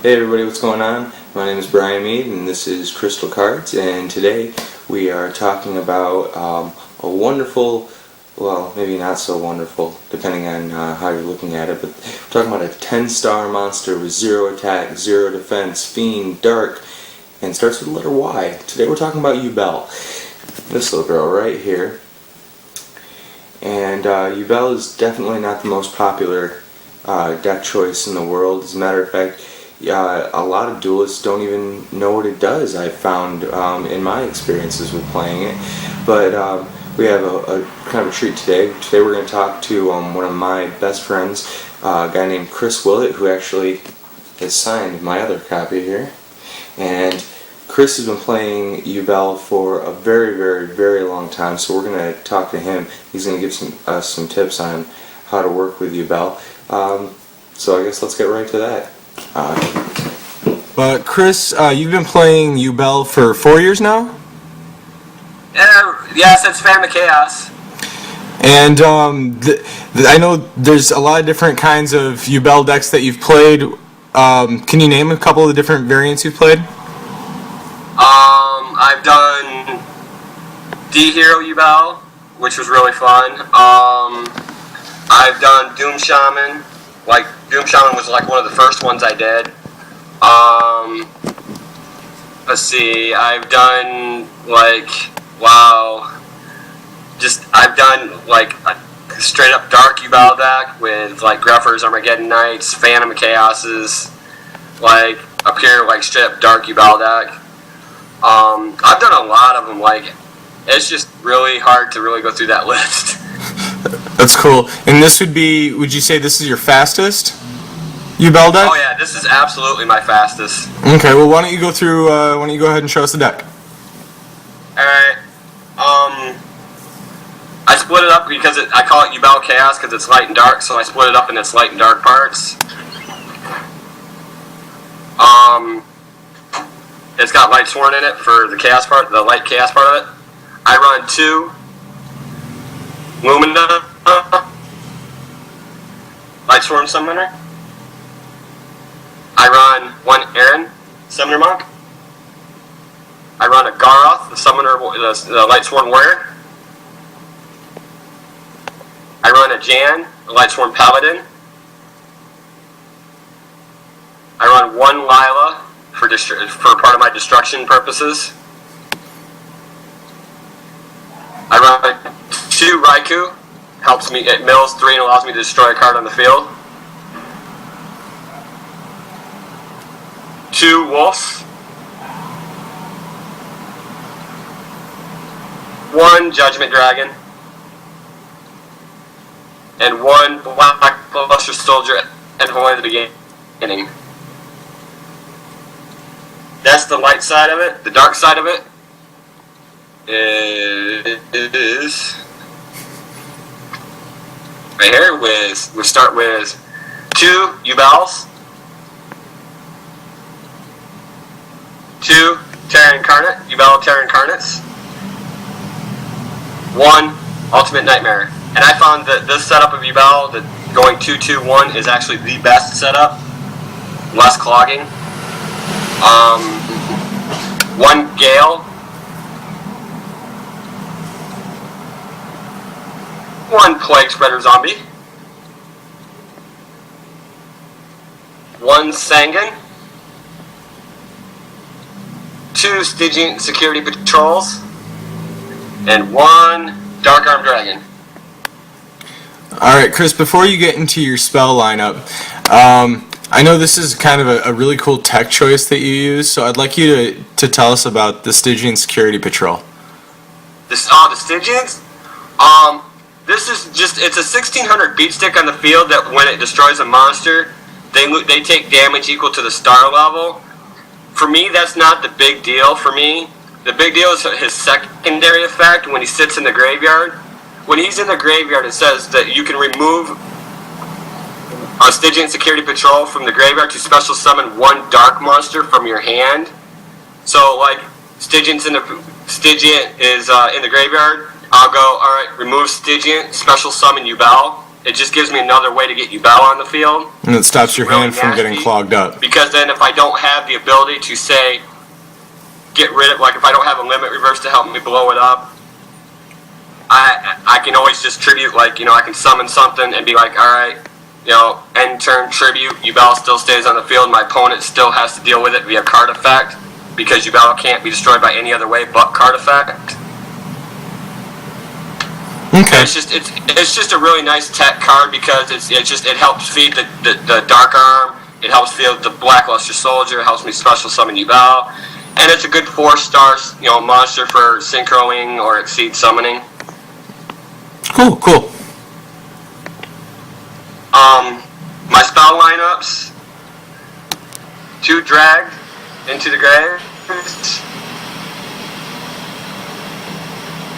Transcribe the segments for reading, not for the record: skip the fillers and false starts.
Hey everybody, what's going on? My name is Brian Mead and this is Crystal Cards, and today we are talking about a wonderful, well, maybe not so wonderful depending on how you're looking at it, but we're talking about a 10-star monster with 0 attack, 0 defense, fiend, dark, and starts with the letter Y. Today we're talking about Yubel, this little girl right here. And Yubel is definitely not the most popular deck choice in the world. As a matter of fact, a lot of duelists don't even know what it does, I've found in my experiences with playing it. But we have a kind of a treat today. Today we're going to talk to one of my best friends, a guy named Chris Willett, who actually has signed my other copy here. And Chris has been playing Yubel for a very, very, very long time, so we're going to talk to him. He's going to give us some tips on how to work with Yubel. So I guess let's get right to that. But Chris, you've been playing Yubel for 4 years now? Yeah, since Phantom of Chaos. And I know there's a lot of different kinds of Yubel decks that you've played. Can you name a couple of the different variants you've played? I've done D-Hero Yubel, which was really fun. I've done Doom Shaman. Like, Doom Shaman was like one of the first ones I did. Let's see, I've done, like, wow. I've done, like, a straight up dark Yubel deck with, like, Gruffers, Armageddon Knights, Phantom of Chaoses, like, a pure, like, straight up dark Yubel deck. I've done a lot of them, like, it's just really hard to really go through that list. That's cool. And this would you say this is your fastest Yubel deck? Oh yeah, this is absolutely my fastest. Okay, well why don't you go through, why don't you go ahead and show us the deck? Alright, I split it up because I call it Yubel Chaos because it's light and dark, so I split it up in its light and dark parts. It's got Light Sworn in it for the Chaos part, the light Chaos part of it. I run 2 Lumina Light Sworn Summoner. I run 1 Aaron Summoner Monk. I run a Garoth, the Summoner, the Light Sworn Warrior. I run a Jan, the Light Sworn Paladin. I run 1 Lila for part of my destruction purposes. I run 2 Raikou, helps me, it mills 3 and allows me to destroy a card on the field. 2 Wolves. 1 Judgment Dragon. And 1 Black Luster Soldier at the beginning. That's the light side of it. The dark side of it is right here. We start with 2 Yubels, 2 Terra Incarnate, Yubel Terra Incarnates, 1 Ultimate Nightmare. And I found that this setup of Yubel, that going 2-2-1, is actually the best setup. Less clogging. 1 Gale, 1 Plague Spreader Zombie, 1 Sangan, 2 Stygian Security Patrols, and 1 Dark Arm Dragon. Alright, Chris, before you get into your spell lineup, I know this is kind of a really cool tech choice that you use, so I'd like you to tell us about the Stygian Security Patrol. The Stygians? This is just, it's a 1600 beat stick on the field that when it destroys a monster, they take damage equal to the star level. For me, that's not the big deal for me. The big deal is his secondary effect when he sits in the graveyard. When he's in the graveyard, it says that you can remove a Stygian Security Patrol from the graveyard to special summon 1 dark monster from your hand. So, like, Stygian is in the graveyard. I'll go, alright, remove Stygian, special summon Yubel. it just gives me another way to get Yubel on the field. And it stops your Really hand from getting nasty. clogged up. Because then if I don't have the ability to say, get rid of, like if I don't have a limit reverse to help me blow it up, I can always just tribute, like, I can summon something and be like, alright, end turn tribute, Yubel still stays on the field, my opponent still has to deal with it via card effect, because Yubel can't be destroyed by any other way but card effect. Okay. It's just a really nice tech card because it helps feed the Dark Arm, it helps feed the Blackluster Soldier, it helps me special summon Yubel, and it's a good 4-star monster for synchroing or exceed summoning. Cool. My spell lineups: 2 Dragged into the grave,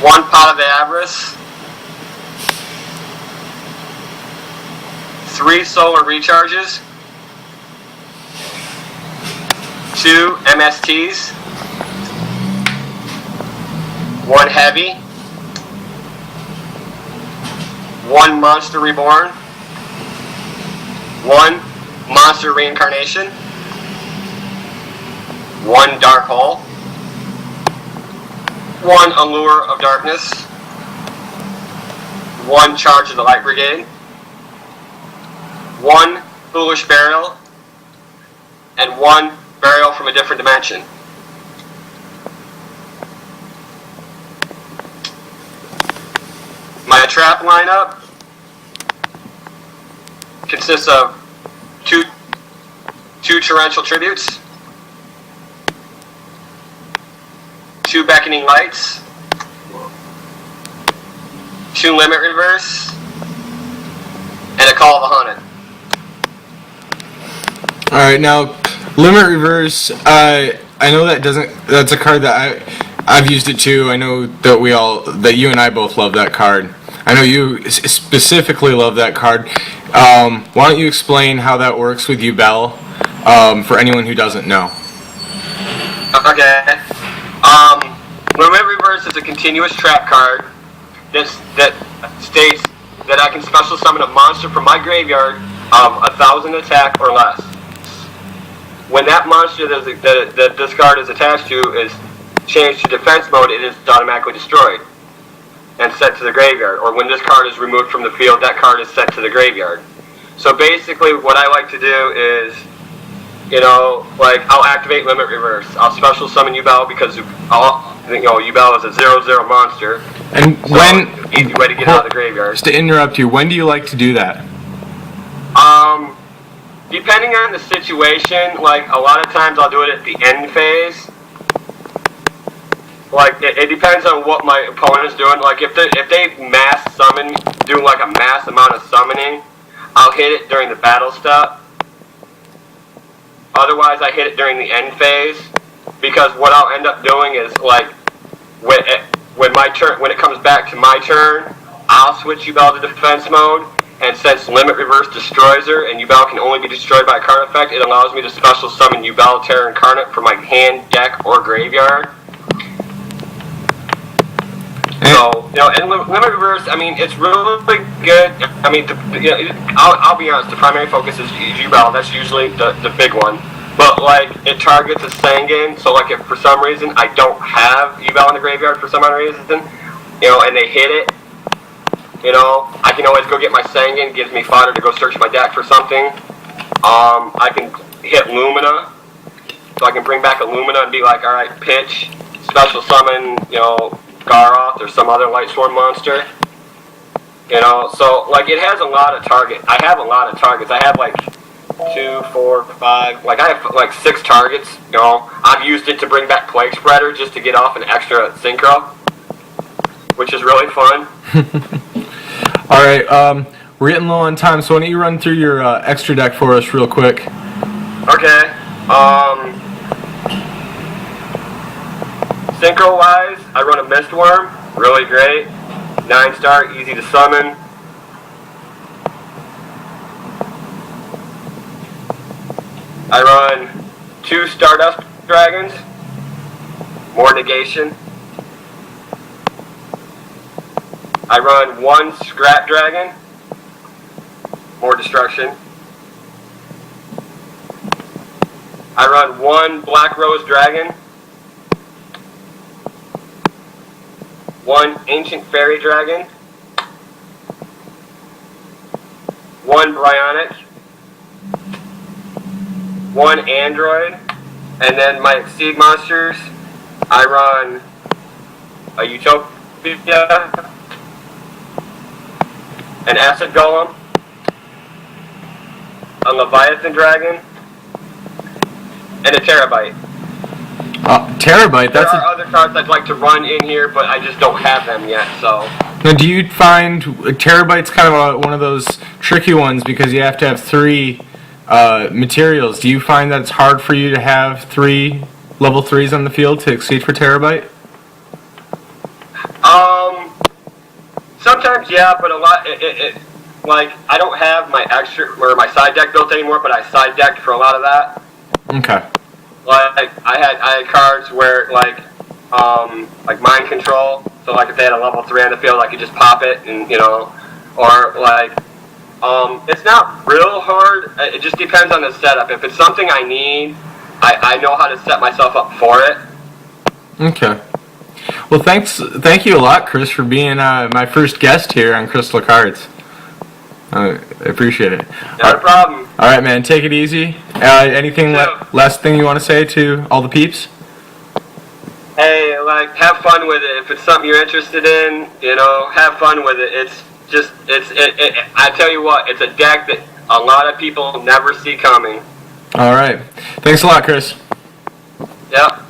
1 Pot of Avarice, 3 Solar Recharges, 2 MSTs, 1 Heavy, 1 Monster Reborn, 1 Monster Reincarnation, 1 Dark Hole, 1 Allure of Darkness, 1 Charge of the Light Brigade, 1 Foolish Burial, and 1 Burial from a Different Dimension. My trap lineup consists of 2 Torrential Tributes, 2 Beckoning Lights, 2 Limit Reverse, and a Call of the Haunted. Alright, now, Limit Reverse, I know that's a card that I've used it too. I know that you and I both love that card. I know you specifically love that card. Why don't you explain how that works with Yubel, for anyone who doesn't know? Okay. Limit Reverse is a continuous trap card that states that I can special summon a monster from my graveyard of 1,000 attack or less. When that monster that this card is attached to is changed to defense mode, it is automatically destroyed and sent to the graveyard. Or when this card is removed from the field, that card is sent to the graveyard. So basically what I like to do is, I'll activate Limit Reverse. I'll special summon Yubel because Yubel is a 0/0 monster. And so when easy way to get out of the graveyard. Just to interrupt you, when do you like to do that? Depending on the situation, like a lot of times I'll do it at the end phase. Like it depends on what my opponent is doing. Like if they mass summon, do like a mass amount of summoning, I'll hit it during the battle step. Otherwise, I hit it during the end phase, because what I'll end up doing is like when it comes back to my turn, I'll switch Yubel to defense mode, and since Limit Reverse destroys her and Yubel can only be destroyed by a card effect, it allows me to special summon Yubel Terra Incarnate from my hand, deck, or graveyard. So, and Limit Reverse, I mean, it's really good. I mean, I'll be honest, the primary focus is Yubel. That's usually the big one. But, like, it targets a Sangan, so, like, if for some reason I don't have Yubel in the graveyard for some other reason, and they hit it, I can always go get my Sangan, gives me fodder to go search my deck for something. I can hit Lumina, so I can bring back a Lumina and be like, alright, pitch, special summon, Garoth or some other Lightsworn monster. So like it has a lot of target. I have a lot of targets. I have like 2, 4, 5. Like I have like 6 targets. I've used it to bring back Plague Spreader just to get off an extra synchro, which is really fun. All right, we're getting low on time, so why don't you run through your extra deck for us real quick? Okay. Synchro-wise, I run a Mistworm, really great. 9-star, easy to summon. I run 2 Stardust Dragons, more negation. I run 1 Scrap Dragon, more destruction. I run 1 Black Rose Dragon, 1 Ancient Fairy Dragon, 1 Bryonic, 1 Android, and then my Exceed monsters, I run a Utopia, an Acid Golem, a Leviathan Dragon, and a Terabyte. Terabyte, There are other cards I'd like to run in here, but I just don't have them yet, so. Now, do you find Terabyte's kind of one of those tricky ones because you have to have 3 materials? Do you find that it's hard for you to have 3 level 3s on the field to exceed for Terabyte? Sometimes, yeah, but a lot, like, I don't have my extra, or my side deck built anymore, but I side decked for a lot of that. Okay. Like, I had cards where, like Mind Control, so, like, if they had a level 3 on the field, I could just pop it, and, you know, or, like, it's not real hard, it just depends on the setup. If it's something I need, I know how to set myself up for it. Okay. Well, thank you a lot, Chris, for being my first guest here on Crystal Cards. I appreciate it. Not a problem. All right, man. Take it easy. Anything last thing you want to say to all the peeps? Hey, like, have fun with it. If it's something you're interested in, you know, have fun with it. It's just, I tell you what, it's a deck that a lot of people never see coming. All right. Thanks a lot, Chris. Yep.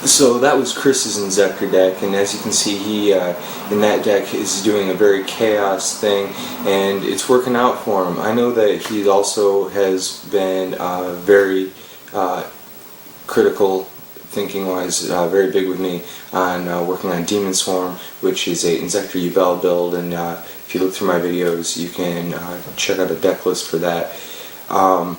So that was Chris's Inzektor deck, and as you can see, he in that deck is doing a very chaos thing, and it's working out for him. I know that he also has been very critical, thinking-wise, very big with me on working on Demon Swarm, which is a Inzektor Yubel build, and if you look through my videos, you can check out a deck list for that. I'm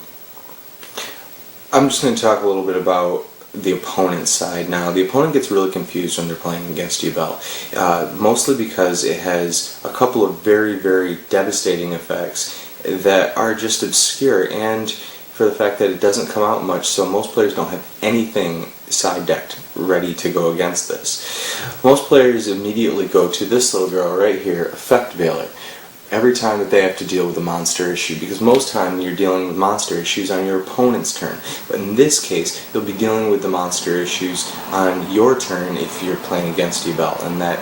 just going to talk a little bit about the opponent's side now. The opponent gets really confused when they're playing against Yubel, mostly because it has a couple of very, very devastating effects that are just obscure, and for the fact that it doesn't come out much, so most players don't have anything side decked ready to go against this. Most players immediately go to this little girl right here, Effect Veiler, every time that they have to deal with a monster issue, because most time you're dealing with monster issues on your opponent's turn, but in this case you'll be dealing with the monster issues on your turn if you're playing against Yubel, and that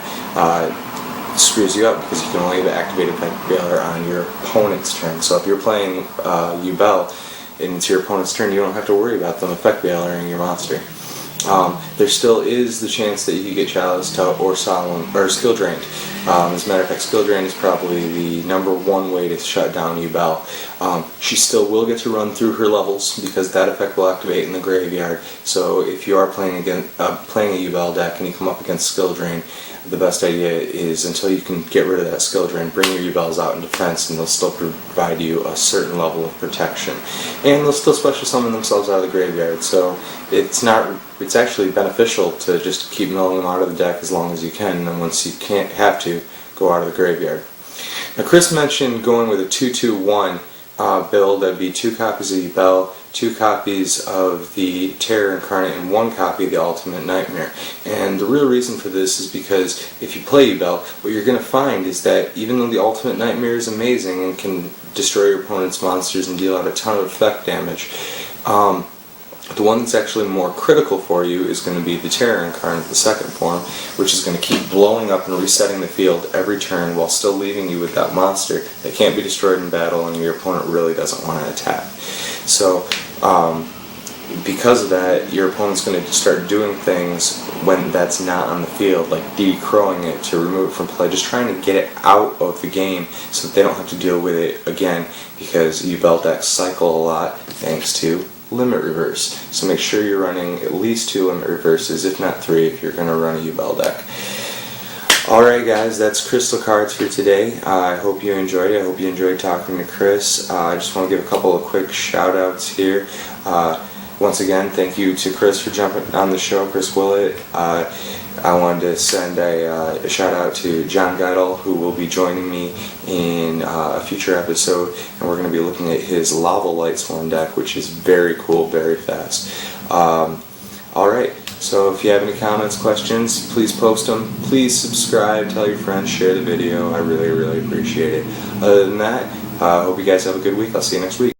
screws you up because you can only activate Effect Veiler on your opponent's turn. So if you're playing Yubel and it's your opponent's turn, you don't have to worry about them Effect Veilering your monster. There still is the chance that you could get Chalice or Skill Drained. As a matter of fact, Skill Drain is probably the #1 way to shut down Yubel. She still will get to run through her levels because that effect will activate in the graveyard. So if you are playing a Yubel deck and you come up against Skill Drain, the best idea is, until you can get rid of that Skill Drain, bring your Yubels out in defense, and they'll still provide you a certain level of protection. And they'll still special summon themselves out of the graveyard, so it's actually beneficial to just keep milling them out of the deck as long as you can, and then once you can't have to, go out of the graveyard. Now, Chris mentioned going with a 2-2-1 build. That'd be 2 copies of Yubel, 2 copies of the Terror Incarnate, and 1 copy of the Ultimate Nightmare. And the real reason for this is because if you play Yubel, what you're going to find is that even though the Ultimate Nightmare is amazing and can destroy your opponent's monsters and deal out a ton of effect damage, the one that's actually more critical for you is going to be the Terror Incarnate, the second form, which is going to keep blowing up and resetting the field every turn while still leaving you with that monster that can't be destroyed in battle and your opponent really doesn't want to attack. So, because of that, your opponent's going to start doing things when that's not on the field, like decrowing it to remove it from play, just trying to get it out of the game so that they don't have to deal with it again, because Yubel decks cycle a lot thanks to Limit Reverse. So make sure you're running at least 2 Limit Reverses, if not 3, if you're going to run a Yubel deck. Alright guys, that's Crystal Cards for today. I hope you enjoyed it. I hope you enjoyed talking to Chris. I just want to give a couple of quick shout outs here. once again, thank you to Chris for jumping on the show, Chris Willett. I wanted to send a shout out to John Geidel, who will be joining me in a future episode, and we're going to be looking at his Lava Light Swarm deck, which is very cool, very fast. Alright, so if you have any comments, questions, please post them. Please subscribe, tell your friends, share the video. I really, really appreciate it. Other than that, I hope you guys have a good week. I'll see you next week.